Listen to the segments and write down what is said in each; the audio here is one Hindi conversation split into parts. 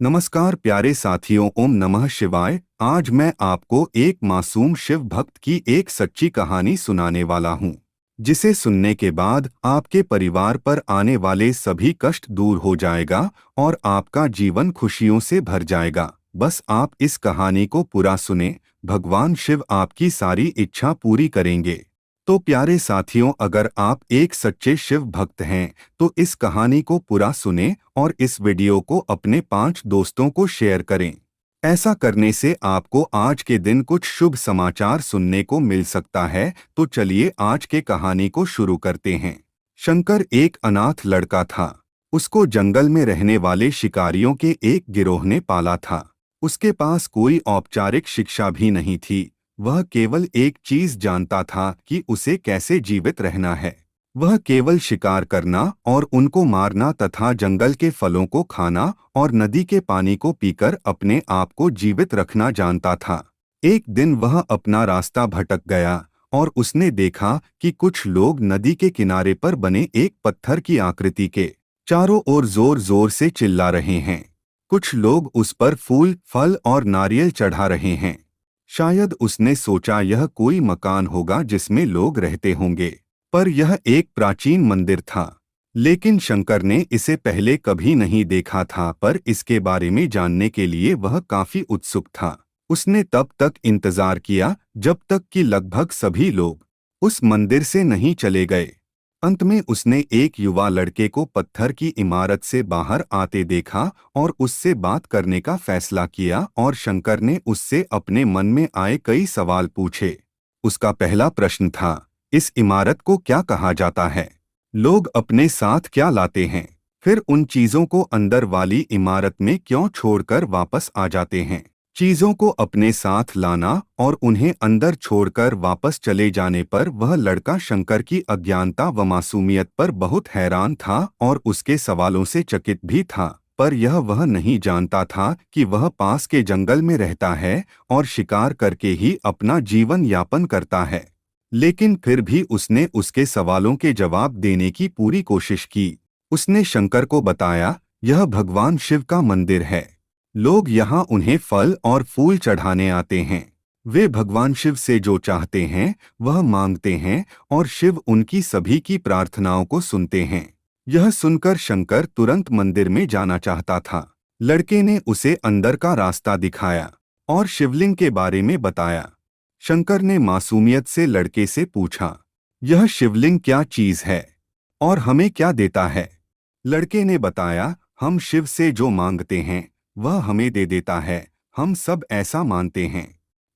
नमस्कार प्यारे साथियों, ओम नमः शिवाय। आज मैं आपको एक मासूम शिव भक्त की एक सच्ची कहानी सुनाने वाला हूँ, जिसे सुनने के बाद आपके परिवार पर आने वाले सभी कष्ट दूर हो जाएगा और आपका जीवन खुशियों से भर जाएगा। बस आप इस कहानी को पूरा सुने, भगवान शिव आपकी सारी इच्छा पूरी करेंगे। तो प्यारे साथियों, अगर आप एक सच्चे शिव भक्त हैं तो इस कहानी को पूरा सुने और इस वीडियो को अपने 5 दोस्तों को शेयर करें। ऐसा करने से आपको आज के दिन कुछ शुभ समाचार सुनने को मिल सकता है। तो चलिए आज के कहानी को शुरू करते हैं। शंकर एक अनाथ लड़का था। उसको जंगल में रहने वाले शिकारियों के एक गिरोह ने पाला था। उसके पास कोई औपचारिक शिक्षा भी नहीं थी। वह केवल एक चीज जानता था कि उसे कैसे जीवित रहना है। वह केवल शिकार करना और उनको मारना तथा जंगल के फलों को खाना और नदी के पानी को पीकर अपने आप को जीवित रखना जानता था। एक दिन वह अपना रास्ता भटक गया और उसने देखा कि कुछ लोग नदी के किनारे पर बने एक पत्थर की आकृति के चारों ओर जोर जोर से चिल्ला रहे हैं। कुछ लोग उस पर फूल, फल और नारियल चढ़ा रहे हैं। शायद उसने सोचा यह कोई मकान होगा जिसमें लोग रहते होंगे, पर यह एक प्राचीन मंदिर था। लेकिन शंकर ने इसे पहले कभी नहीं देखा था, पर इसके बारे में जानने के लिए वह काफी उत्सुक था। उसने तब तक इंतजार किया जब तक कि लगभग सभी लोग उस मंदिर से नहीं चले गए। अंत में उसने एक युवा लड़के को पत्थर की इमारत से बाहर आते देखा और उससे बात करने का फैसला किया और शंकर ने उससे अपने मन में आए कई सवाल पूछे। उसका पहला प्रश्न था, इस इमारत को क्या कहा जाता है? लोग अपने साथ क्या लाते हैं? फिर उन चीजों को अंदर वाली इमारत में क्यों छोड़कर वापस आ जाते हैं? चीजों को अपने साथ लाना और उन्हें अंदर छोड़कर वापस चले जाने पर वह लड़का शंकर की अज्ञानता व मासूमियत पर बहुत हैरान था और उसके सवालों से चकित भी था। पर यह वह नहीं जानता था कि वह पास के जंगल में रहता है और शिकार करके ही अपना जीवन यापन करता है। लेकिन फिर भी उसने उसके सवालों के जवाब देने की पूरी कोशिश की। उसने शंकर को बताया, यह भगवान शिव का मंदिर है। लोग यहाँ उन्हें फल और फूल चढ़ाने आते हैं। वे भगवान शिव से जो चाहते हैं वह मांगते हैं और शिव उनकी सभी की प्रार्थनाओं को सुनते हैं। यह सुनकर शंकर तुरंत मंदिर में जाना चाहता था। लड़के ने उसे अंदर का रास्ता दिखाया और शिवलिंग के बारे में बताया। शंकर ने मासूमियत से लड़के से पूछा, यह शिवलिंग क्या चीज है और हमें क्या देता है? लड़के ने बताया, हम शिव से जो मांगते हैं वह हमें दे देता है। हम सब ऐसा मानते हैं।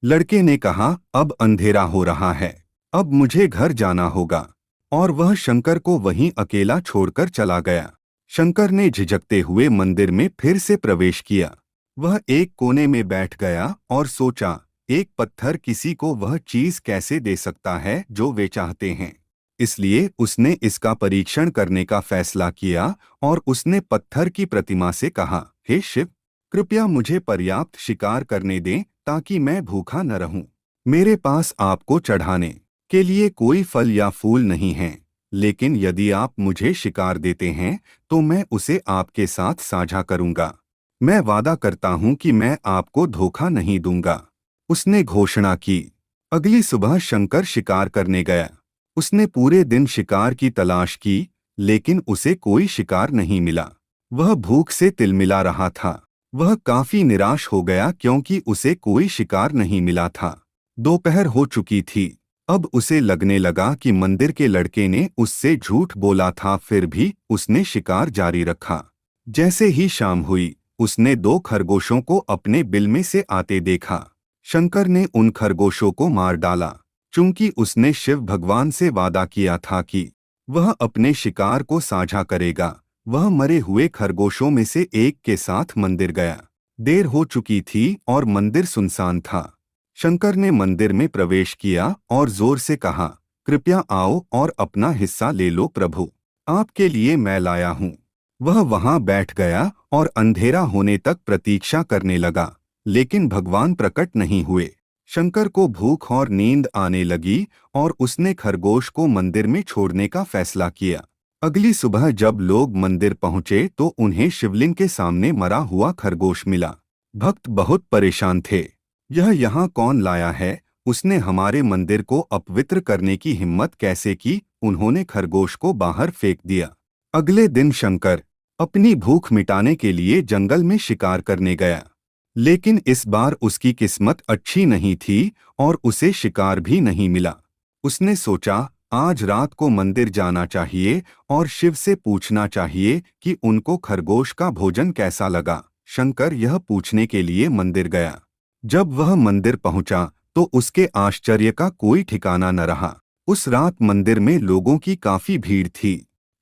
लड़के ने कहा, अब अंधेरा हो रहा है, अब मुझे घर जाना होगा। और वह शंकर को वहीं अकेला छोड़कर चला गया। शंकर ने झिझकते हुए मंदिर में फिर से प्रवेश किया। वह एक कोने में बैठ गया और सोचा, एक पत्थर किसी को वह चीज कैसे दे सकता है जो वे चाहते हैं। इसलिए उसने इसका परीक्षण करने का फैसला किया और उसने पत्थर की प्रतिमा से कहा, हे शिव, कृपया मुझे पर्याप्त शिकार करने दें ताकि मैं भूखा न रहूं। मेरे पास आपको चढ़ाने के लिए कोई फल या फूल नहीं है, लेकिन यदि आप मुझे शिकार देते हैं तो मैं उसे आपके साथ साझा करूंगा। मैं वादा करता हूं कि मैं आपको धोखा नहीं दूंगा। उसने घोषणा की। अगली सुबह शंकर शिकार करने गया। उसने पूरे दिन शिकार की तलाश की, लेकिन उसे कोई शिकार नहीं मिला। वह भूख से तिलमिला रहा था। वह काफी निराश हो गया क्योंकि उसे कोई शिकार नहीं मिला था। दोपहर हो चुकी थी। अब उसे लगने लगा कि मंदिर के लड़के ने उससे झूठ बोला था, फिर भी उसने शिकार जारी रखा। जैसे ही शाम हुई, उसने 2 खरगोशों को अपने बिल में से आते देखा। शंकर ने उन खरगोशों को मार डाला। चूंकि उसने शिव भगवान से वादा किया था कि वह अपने शिकार को साझा करेगा, वह मरे हुए खरगोशों में से एक के साथ मंदिर गया। देर हो चुकी थी और मंदिर सुनसान था। शंकर ने मंदिर में प्रवेश किया और जोर से कहा, कृपया आओ और अपना हिस्सा ले लो प्रभु, आपके लिए मैं लाया हूँ। वह वहां बैठ गया और अंधेरा होने तक प्रतीक्षा करने लगा, लेकिन भगवान प्रकट नहीं हुए। शंकर को भूख और नींद आने लगी और उसने खरगोश को मंदिर में छोड़ने का फैसला किया। अगली सुबह जब लोग मंदिर पहुंचे तो उन्हें शिवलिंग के सामने मरा हुआ खरगोश मिला। भक्त बहुत परेशान थे। यह यहाँ कौन लाया है? उसने हमारे मंदिर को अपवित्र करने की हिम्मत कैसे की? उन्होंने खरगोश को बाहर फेंक दिया। अगले दिन शंकर अपनी भूख मिटाने के लिए जंगल में शिकार करने गया, लेकिन इस बार उसकी किस्मत अच्छी नहीं थी और उसे शिकार भी नहीं मिला। उसने सोचा आज रात को मंदिर जाना चाहिए और शिव से पूछना चाहिए कि उनको खरगोश का भोजन कैसा लगा। शंकर यह पूछने के लिए मंदिर गया। जब वह मंदिर पहुंचा तो उसके आश्चर्य का कोई ठिकाना न रहा। उस रात मंदिर में लोगों की काफी भीड़ थी।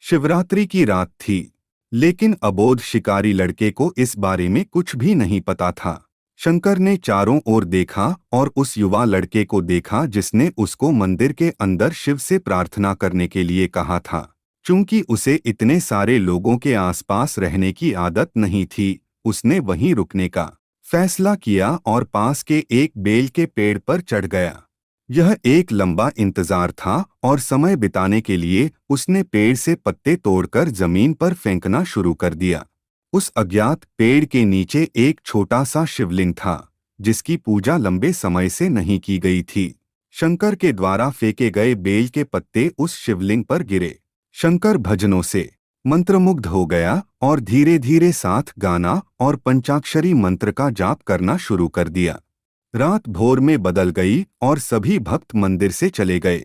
शिवरात्रि की रात थी, लेकिन अबोध शिकारी लड़के को इस बारे में कुछ भी नहीं पता था। शंकर ने चारों ओर देखा और उस युवा लड़के को देखा जिसने उसको मंदिर के अंदर शिव से प्रार्थना करने के लिए कहा था। चूंकि उसे इतने सारे लोगों के आसपास रहने की आदत नहीं थी, उसने वहीं रुकने का फैसला किया और पास के एक बेल के पेड़ पर चढ़ गया। यह एक लंबा इंतजार था और समय बिताने के लिए उसने पेड़ से पत्ते तोड़कर जमीन पर फेंकना शुरू कर दिया। उस अज्ञात पेड़ के नीचे एक छोटा सा शिवलिंग था, जिसकी पूजा लंबे समय से नहीं की गई थी। शंकर के द्वारा फेंके गए बेल के पत्ते उस शिवलिंग पर गिरे। शंकर भजनों से मंत्रमुग्ध हो गया और धीरे धीरे साथ गाना और पंचाक्षरी मंत्र का जाप करना शुरू कर दिया। रात भोर में बदल गई और सभी भक्त मंदिर से चले गए।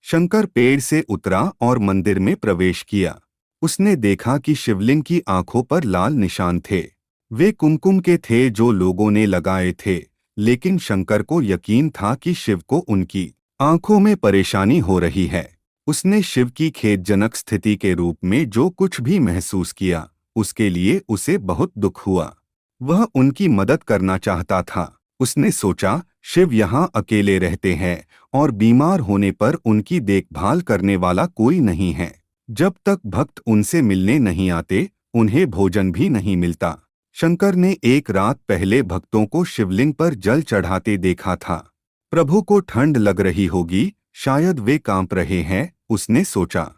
शंकर पेड़ से उतरा और मंदिर में प्रवेश किया। उसने देखा कि शिवलिंग की आंखों पर लाल निशान थे। वे कुमकुम के थे जो लोगों ने लगाए थे, लेकिन शंकर को यकीन था कि शिव को उनकी आंखों में परेशानी हो रही है। उसने शिव की खेदजनक स्थिति के रूप में जो कुछ भी महसूस किया, उसके लिए उसे बहुत दुख हुआ। वह उनकी मदद करना चाहता था। उसने सोचा शिव यहाँ अकेले रहते हैं और बीमार होने पर उनकी देखभाल करने वाला कोई नहीं है। जब तक भक्त उनसे मिलने नहीं आते, उन्हें भोजन भी नहीं मिलता। शंकर ने एक रात पहले भक्तों को शिवलिंग पर जल चढ़ाते देखा था। प्रभु को ठंड लग रही होगी, शायद वे कांप रहे हैं, उसने सोचा।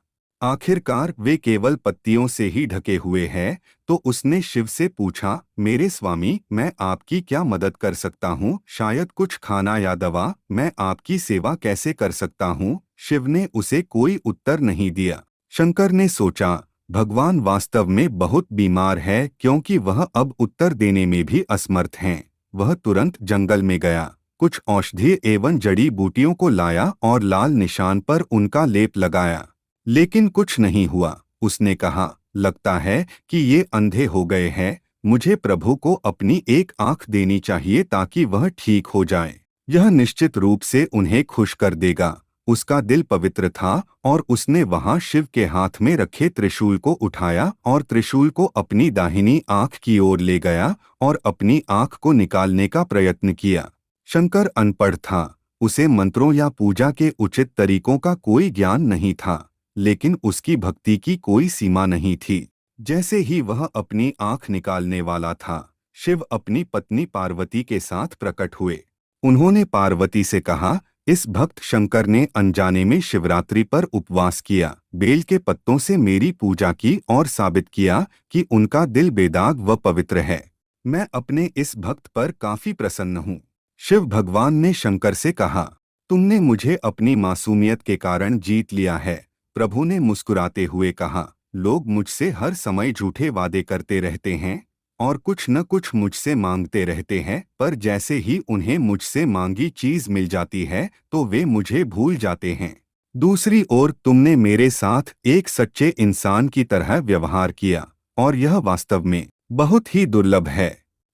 आखिरकार वे केवल पत्तियों से ही ढके हुए हैं, तो उसने शिव से पूछा, मेरे स्वामी, मैं आपकी क्या मदद कर सकता हूँ? शायद कुछ खाना या दवा। मैं आपकी सेवा कैसे कर सकता हूँ? शिव ने उसे कोई उत्तर नहीं दिया। शंकर ने सोचा, भगवान वास्तव में बहुत बीमार है, क्योंकि वह अब उत्तर देने में भी असमर्थ हैं। वह तुरंत जंगल में गया, कुछ औषधि एवं जड़ी बूटियों को लाया और लाल निशान पर उनका लेप लगाया, लेकिन कुछ नहीं हुआ। उसने कहा, लगता है कि ये अंधे हो गए हैं। मुझे प्रभु को अपनी एक आंख देनी चाहिए ताकि वह ठीक हो जाए। यह निश्चित रूप से उन्हें खुश कर देगा। उसका दिल पवित्र था और उसने वहां शिव के हाथ में रखे त्रिशूल को उठाया और त्रिशूल को अपनी दाहिनी आंख की ओर ले गया और अपनी आंख को निकालने का प्रयत्न किया। शंकर अनपढ़ था, उसे मंत्रों या पूजा के उचित तरीकों का कोई ज्ञान नहीं था, लेकिन उसकी भक्ति की कोई सीमा नहीं थी। जैसे ही वह अपनी आंख निकालने वाला था, शिव अपनी पत्नी पार्वती के साथ प्रकट हुए। उन्होंने पार्वती से कहा, इस भक्त शंकर ने अनजाने में शिवरात्रि पर उपवास किया, बेल के पत्तों से मेरी पूजा की और साबित किया कि उनका दिल बेदाग व पवित्र है। मैं अपने इस भक्त पर काफी प्रसन्न हूँ। शिव भगवान ने शंकर से कहा, तुमने मुझे अपनी मासूमियत के कारण जीत लिया है। प्रभु ने मुस्कुराते हुए कहा, लोग मुझसे हर समय झूठे वादे करते रहते हैं और कुछ न कुछ मुझसे मांगते रहते हैं, पर जैसे ही उन्हें मुझसे मांगी चीज मिल जाती है तो वे मुझे भूल जाते हैं। दूसरी ओर तुमने मेरे साथ एक सच्चे इंसान की तरह व्यवहार किया और यह वास्तव में बहुत ही दुर्लभ है।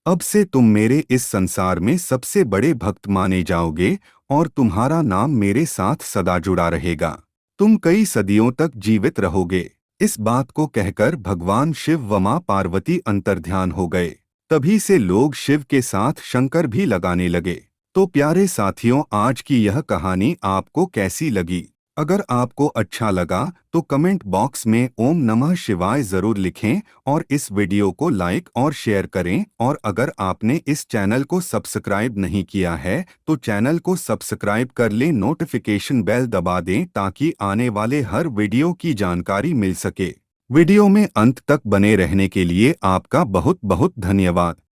अब से तुम मेरे इस संसार में सबसे बड़े भक्त माने जाओगे और तुम्हारा नाम मेरे साथ सदा जुड़ा रहेगा। तुम कई सदियों तक जीवित रहोगे। इस बात को कहकर भगवान शिव व मां पार्वती अंतर्ध्यान हो गए। तभी से लोग शिव के साथ शंकर भी लगाने लगे। तो प्यारे साथियों, आज की यह कहानी आपको कैसी लगी? अगर आपको अच्छा लगा तो कमेंट बॉक्स में ओम नमः शिवाय जरूर लिखें और इस वीडियो को लाइक और शेयर करें। और अगर आपने इस चैनल को सब्सक्राइब नहीं किया है तो चैनल को सब्सक्राइब कर लें, नोटिफिकेशन बेल दबा दें ताकि आने वाले हर वीडियो की जानकारी मिल सके। वीडियो में अंत तक बने रहने के लिए आपका बहुत बहुत धन्यवाद।